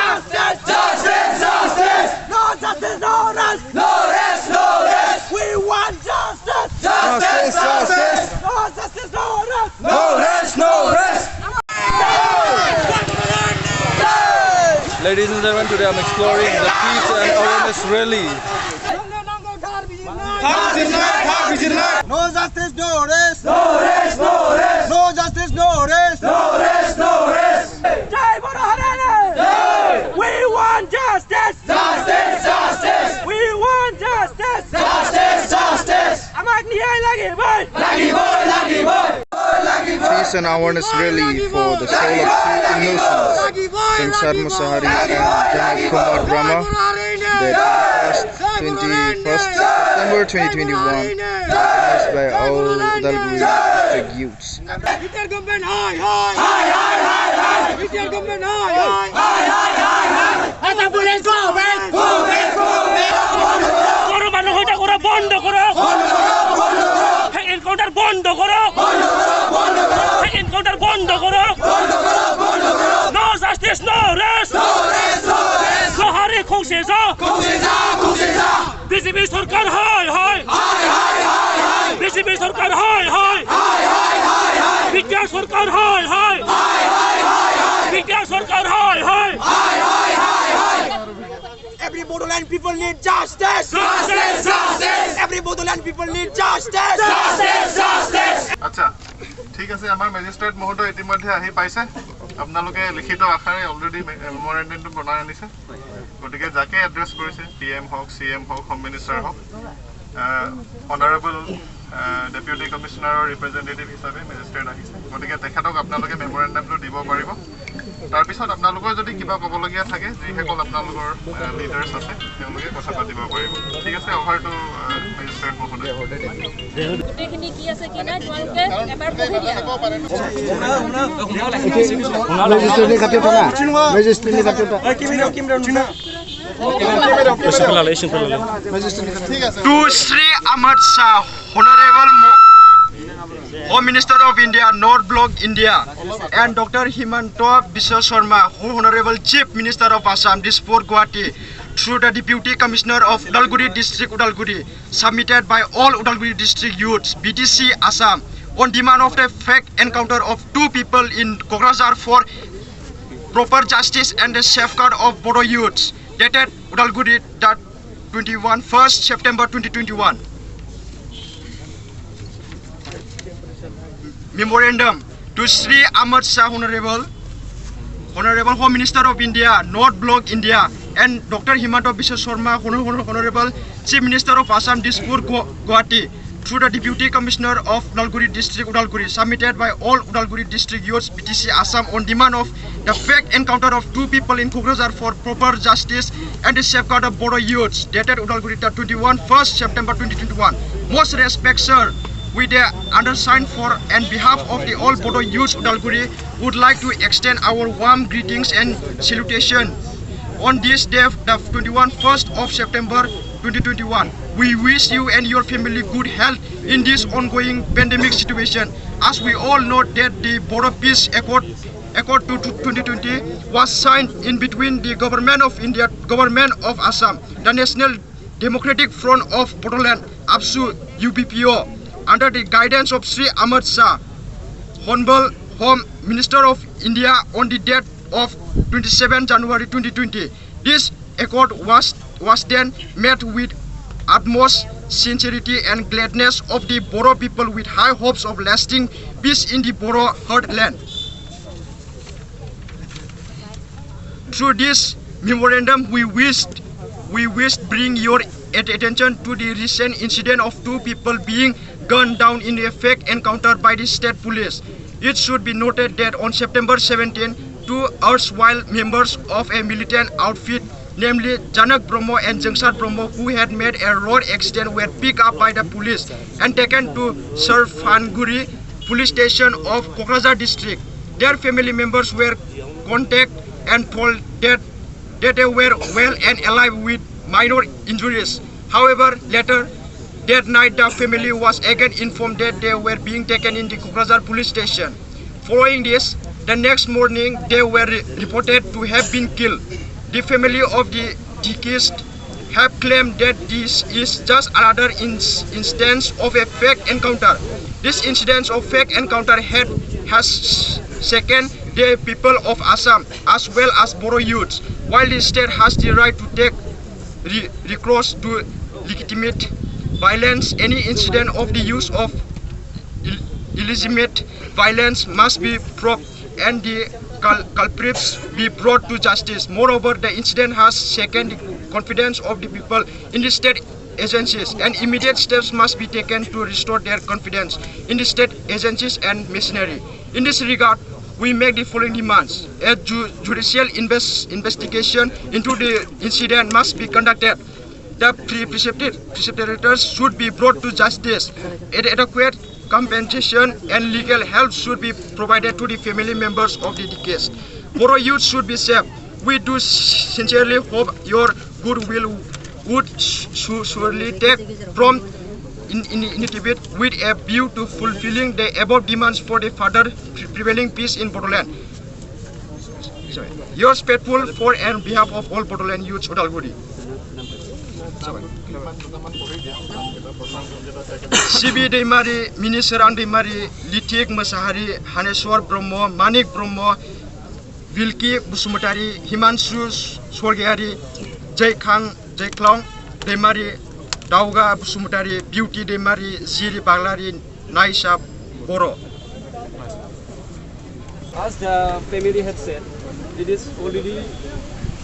Justice! Justice! Justice! No justice, no rest! No rest! No rest! We want justice! Justice! Justice! No justice, no rest! No rest! No rest! Ladies and gentlemen, today I'm exploring the peace and awareness rally. No justice, no rest! No rest! No rest! No justice, no rest! No rest! No rest! Jai Bolo Harane! Jai! We want justice! Justice! Justice! We want justice! Justice! Justice! Amak niyay lagi boy! Lagi boy! Lagi boy! Peace and awareness rally for the soul of two innocents, Sansar Musahari and Janak Kumar Brahma, the 21st September 2021, organized by all Udalguri district youths. Indian government, hi! Indian government, hi! Asa police go back! Go back! Go back! Koro manu hoja koro bondo koro! Encounter bondo koro! Encounter bondo koro! No justice, no rest! No rest! No rest! Lohari khungse ja! BJP sarkar hi! BJP sarkar hi! Vidya sarkar hi! Vidya sarkar hi! Every Bodoland people need justice! Justice! Justice! Every Bodoland people need justice! Justice! Justice! আচ্ছা ঠিক আছে আমাৰ ম্যাজিষ্ট্ৰেট মহোদয় ইতিমধ্যে আহি পাইছে আপোনালোকে লিখিত আকাৰে অলৰেডি মেমোৰেণ্ডামটো বনাই আনিছে গতিকে যাকে এড্ৰেছ কৰিছে পিএম হওক সিএম হওক হোম মিনিষ্টাৰ হওক অনাৰেবল ডেপুটি কমিশনাৰৰ ৰিপ্ৰেজেন্টেটিভ হিচাপে ম্যাজিষ্ট্ৰেট আহিছে গতিকে তেখেতক আপোনালোকে মেমোৰেণ্ডামটো দিব পাৰিব তাৰপিছত আপোনালোকৰ যদি কিবা ক'বলগীয়া থাকে যিসকল আপোনালোকৰ লিডাৰ্ছ আছে তেওঁলোকে কথা পাতিব পাৰিব ঠিক আছে অভাৰ টু ম্যাজিষ্ট্ৰেট মহোদয় গোটেইখিনি কি আছে কি নাই তোমালোকে এবাৰ পঢ়ি দিয়া To Sri Ahmad Shah, Honorable Home Minister of India, North Block India, and Dr. Himanta Biswa Sharma, Honorable Chief Minister of Assam, Dispur Guwahati, through the Deputy Commissioner of Udalguri District, Udalguri, submitted by all Udalguri District youths, BTC Assam, on demand of the fake encounter of two people in Kokrajhar for proper justice and the safeguard of Bodo youths, dated Udalguri, that 1st September 2021. Memorandum to Sri Ahmad Shah, Honorable Home Minister of India, North Block India, and Dr. Himanta Biswa Sharma, Honorable Chief Minister of Assam, Dispur Guwahati, through the Deputy Commissioner of Udalguri District, Udalguri, submitted by all Udalguri District youths, BTC Assam, on demand of the fake encounter of two people in Kokrajhar for proper justice and the safeguard of Bodo youths, dated Udalguri, 1st September 2021. Most respect, sir. With the undersigned for and behalf of the all Bodo youths Udalguri, would like to extend our warm greetings and salutation on this day, the 1st of September 2021. We wish you and your family good health in this ongoing pandemic situation. As we all know that the Bodo Peace Accord to 2020 was signed in between the Government of India, Government of Assam, the National Democratic Front of Bodoland, APSU, UBPO, under the guidance of Sri Ahmad Shah, Honorable Home Minister of India, on the date of 27 January 2020. This accord was then met with utmost sincerity and gladness of the Bodo people, with high hopes of lasting peace in the Bodo heartland. Through this memorandum, we wished bring your attention to the recent incident of two people being gunned down in a fake encounter by the state police. It should be noted that on September 17, two erstwhile members of a militant outfit, namely Janak Brahmo and Jangsar Brahmo, who had made a road accident, were picked up by the police and taken to Sarfanguri police station of Kokrajhar district. Their family members were contacted and told that they were well and alive with minor injuries. However, later that night, the family was again informed that they were being taken in the Kokrajhar police station. Following this, the next morning they were reported to have been killed. The family of the deceased have claimed that this is just another instance of a fake encounter. This incident of fake encounter has shaken the people of Assam as well as Bodo youths, while the state has the right to take recourse to legitimate violence. Any incident of the use of illegitimate violence must be probed and the culprits be brought to justice. Moreover, the incident has shaken the confidence of the people in the state agencies, and immediate steps must be taken to restore their confidence in the state agencies and machinery. In this regard, we make the following demands. A judicial investigation into the incident must be conducted. The perpetrators should be brought to justice. Adequate compensation and legal help should be provided to the family members of the deceased. Bodo youth should be safe. We do sincerely hope your goodwill would surely take prompt initiative with a view to fulfilling the above demands for the further prevailing peace in Bodoland. Yours faithful for and behalf of all Bodoland youths, Udalguri. Sibi Deimari, Miniseran Deimari, Litik Masahari, Haneswar Bromo, Manik Bromo, Vilki Busumutari, Himanshu Swargiari, Jaiklong Deimari, Dauga Busumutari, Beauty Deimari, Ziri Baglari, Naisa Boro. As the family had said, it is already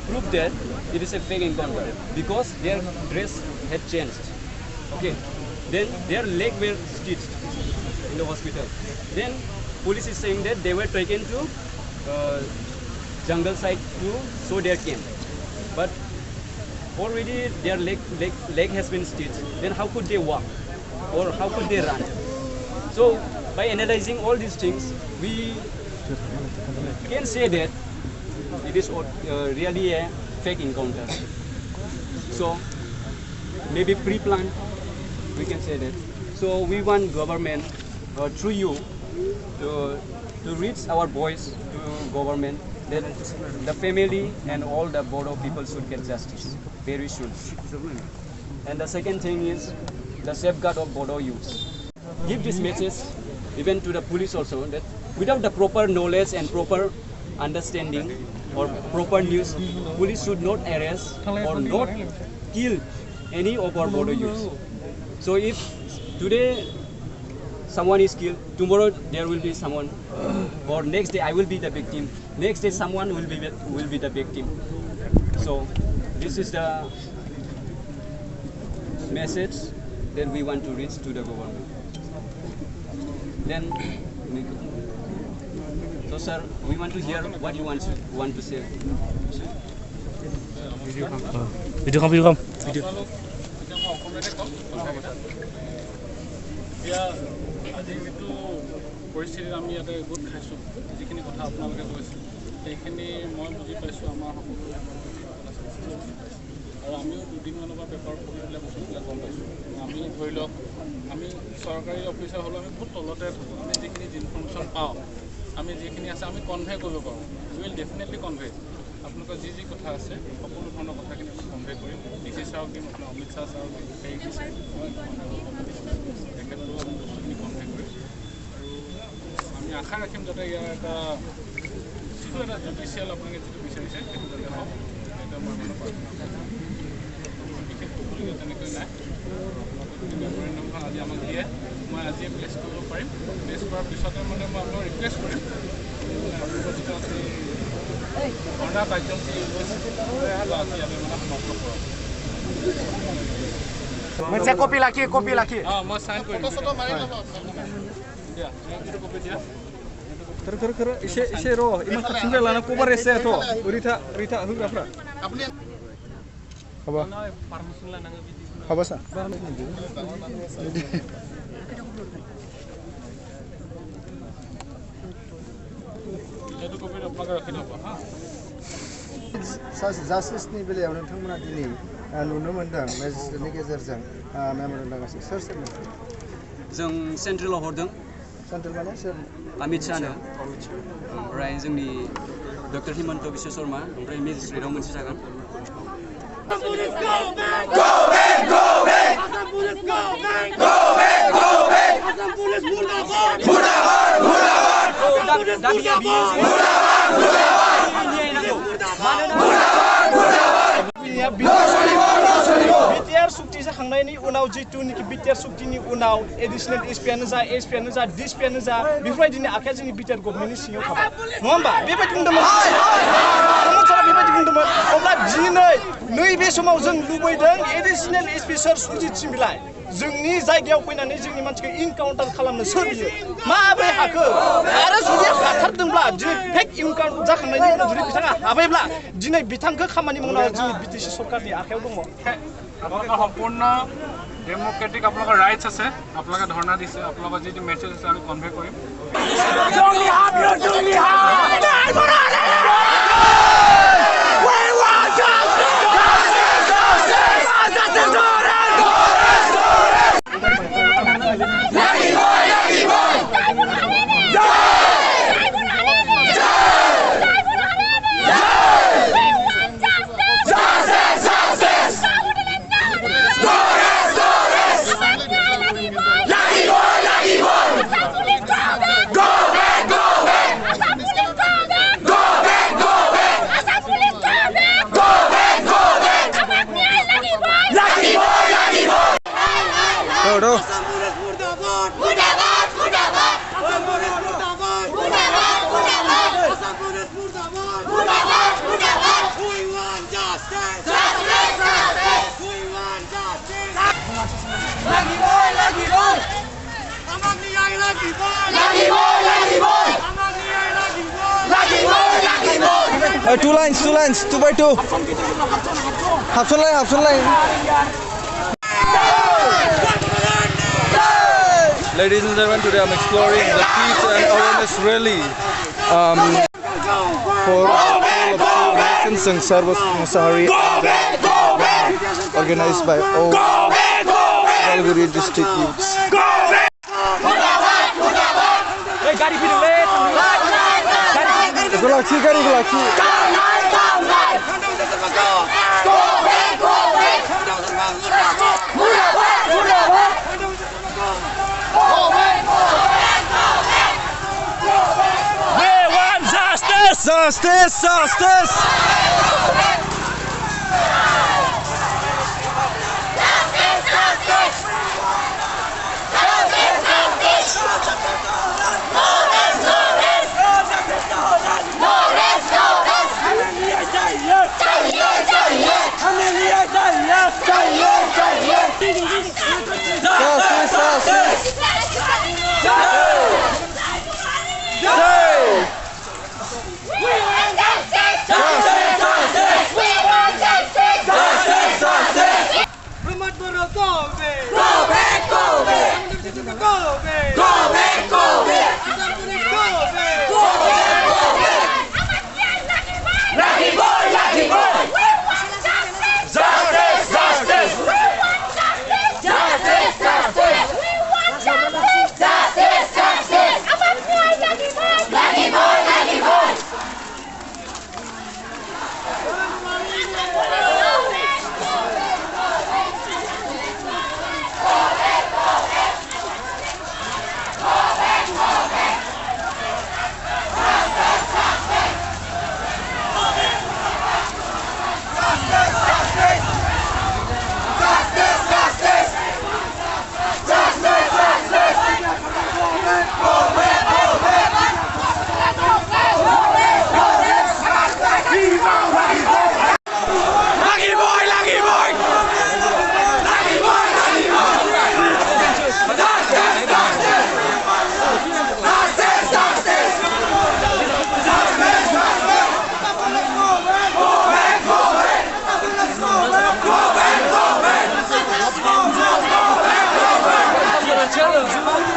proved that it is a fake encounter because their dress had changed. Okay, then their leg were stitched in the hospital. Then police is saying that they were taken to jungle site to show their camp, but already their leg has been stitched. Then how could they walk or how could they run? So by analyzing all these things, we can say that it is really a fake encounter. So maybe pre-planned, we can say that. So we want government through you to reach our voice to government that the family and all the Bodo people should get justice very soon. And the second thing is the safeguard of Bodo youths. Give this message even to the police also that without the proper knowledge and proper understanding or proper news, police should not arrest or not kill any of our Bodo youths. So if today someone is killed, tomorrow there will be someone, or next day I will be the victim, next day someone will be the victim. So this is the message that we want to reach to the government. Then, so sir, we want to hear what you want to say. Video. আজি যিটো পৰিস্থিতিত আমি ইয়াতে goat খাইছোঁ, যিখিনি কথা আপোনালোকে কৈছে সেইখিনি মই বুজি পাইছোঁ আমাৰ সকলোৰে আৰু আমিও দুদিনমানৰ পৰা পেপাৰ পঢ়ি পেলাই বস্তুবিলাক গম পাইছোঁ। আমি ধৰি লওক আমি চৰকাৰী অফিচাৰ হ'লেও আমি বহুত তলতে থাকোঁ। আমি যিখিনি ইনফৰ্মেশ্যন পাওঁ, আমি যিখিনি আছে আমি কনভে কৰিব পাৰোঁ। Will definitely convey. আপোনালোকৰ যি কথা আছে সকলো ধৰণৰ কথাখিনি কনভে কৰিম। ডিচি ছাৰক দিম, আপোনাৰ অমিত শ্বাহ ছাৰক দিম, সেই দিছে তেখেতলোকক বস্তুখিনি কনভে কৰিম আৰু আমি আশা ৰাখিম যাতে ইয়াৰ এটা যিটো এটা জুডিচিয়েল আপোনালোকে যিটো বিচাৰিছে সেইটো যাতে হওক, সেইটো মই মানে প্ৰাৰ্থনা বিশেষ ক'বলগীয়া তেনেকৈ নাই। আপোনালোকে যদি মেমৰেণ্ডামখন আজি আমাক দিয়ে, মই আজিয়ে প্লেচ কৰিব পাৰিম। প্লেচ কৰাৰ পিছতে মানে মই আপোনাক ৰিকুৱেষ্ট কৰিম আপোনালোকৰ যিটো আছে ধৰ্ণা কাৰ্যসূচী আজি আমি মানে সমাপ্ত কৰক। মই সাইন কৰি দিম। দিয়া এইটো কপি দিয়া। Kira ise ro iman katsungga lana kobar ese to rita huga আপুনি Haba. Haba sa. এইটো কপি আপোনালোকে ৰাখি ল'ব হা। Justice-नि बेलायाव नोंथांमोना दिनै नुनो मोनदों मेजिस्ट्रेटनि गेजेरजों मेम'रेन्डाम गासै सोर जों सेन्ट्रेलाव हरदों सेन्ट्रेल माने सोर अमित शाहनो, ओमफ्राय जोंनि Dr. Himanta Biswa Sarma, ओमफ्राय मेजिस्ट्रेटआव मोनसे जागोन। BTR sukti जाखांनायनि उनाव जितुनिखि BTR सुक्तिनि उनाव एडिशनेल एसपियानो जा एसपियानो जा डिएसपियानो जा बेफोरबायदिनो आखाया जोंनि BTR गभर्नमेन्टनि सिङाव थाबाय नङा होमबा बेबायदि बुंदोंमोन बेबायदि बुंदोंमोन अब्ला दिनै नैबे समाव जों लुबैदों एडिशनेल एसपि सार सुजित सिंबिलाय जोंनि जायगायाव फैनानै जोंनि मानसिखौ इनकाउन्टार खालामनो सोर बियो माबोरै हाखो आरो जुदि हाथारदोंब्ला दिनै फेक इनकाउन्टार जाखांनायनि उनाव जुदि बिथाङा हाबायब्ला दिनै बिथांखौ खामानि मावनाया जोंनि बिटिसि सरकारनि आखायाव दङ আপোনালোকৰ সম্পূৰ্ণ ডেম'ক্ৰেটিক আপোনালোকৰ ৰাইটছ আছে আপোনালোকে ধৰ্ণা দিছে আপোনালোকৰ যিটো মেছেজ আছে আমি convey Karim Two lines, 2 by 2. Half line. Ladies and gentlemen, today I'm exploring the peace and awareness rally for all of the American Sangsar Musahari organized by all Calgary district youths. Justice!